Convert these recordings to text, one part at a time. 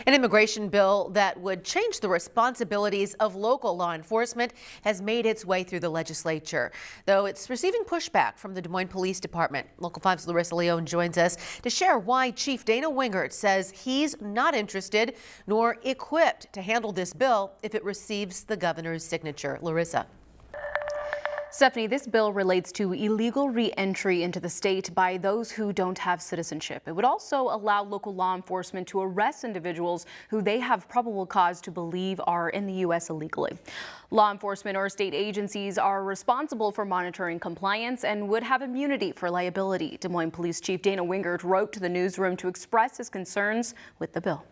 An immigration bill that would change the responsibilities of local law enforcement has made its way through the legislature, though it's receiving pushback from the Des Moines Police Department. Local 5's Larissa Leone joins us to share why Chief Dana Wingert says he's not interested nor equipped to handle this bill if it receives the governor's signature. Larissa. Stephanie, this bill relates to illegal re-entry into the state by those who don't have citizenship. It would also allow local law enforcement to arrest individuals who they have probable cause to believe are in the U.S. illegally. Law enforcement or state agencies are responsible for monitoring compliance and would have immunity for liability. Des Moines Police Chief Dana Wingert wrote to the newsroom to express his concerns with the bill.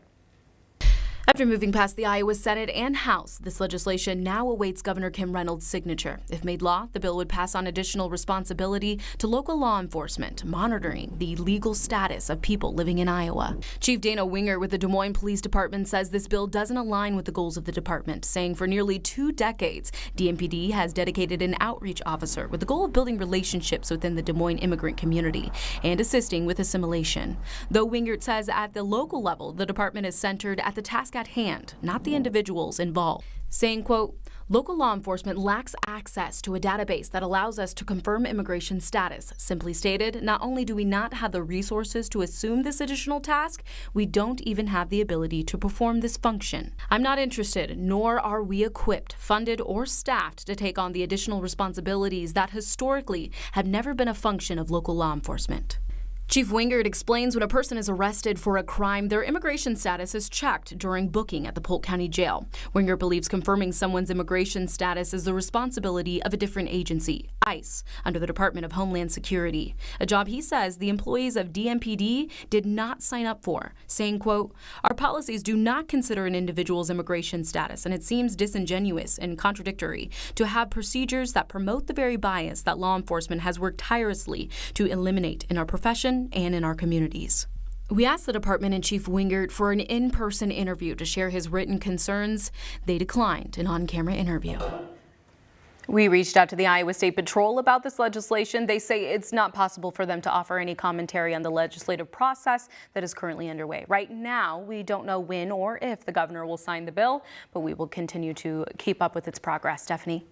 After moving past the Iowa Senate and House, this legislation now awaits Governor Kim Reynolds' signature. If made law, the bill would pass on additional responsibility to local law enforcement, monitoring the legal status of people living in Iowa. Chief Dana Wingert with the Des Moines Police Department says this bill doesn't align with the goals of the department, saying for nearly 2 decades, DMPD has dedicated an outreach officer with the goal of building relationships within the Des Moines immigrant community and assisting with assimilation. Though Wingert says at the local level, the department is centered at the task at hand, not the individuals involved, saying, quote, local law enforcement lacks access to a database that allows us to confirm immigration status. Simply stated, not only do we not have the resources to assume this additional task, we don't even have the ability to perform this function. I'm not interested, nor are we equipped, funded, or staffed to take on the additional responsibilities that historically have never been a function of local law enforcement. Chief Wingert explains when a person is arrested for a crime, their immigration status is checked during booking at the Polk County Jail. Wingert believes confirming someone's immigration status is the responsibility of a different agency, ICE, under the Department of Homeland Security, a job he says the employees of DMPD did not sign up for, saying, quote, our policies do not consider an individual's immigration status, and it seems disingenuous and contradictory to have procedures that promote the very bias that law enforcement has worked tirelessly to eliminate in our profession and in our communities. We asked the department and Chief Wingert for an in-person interview to share his written concerns. They declined an on-camera interview. We reached out to the Iowa State Patrol about this legislation. They say it's not possible for them to offer any commentary on the legislative process that is currently underway. Right now, we don't know when or if the governor will sign the bill, but we will continue to keep up with its progress. Stephanie.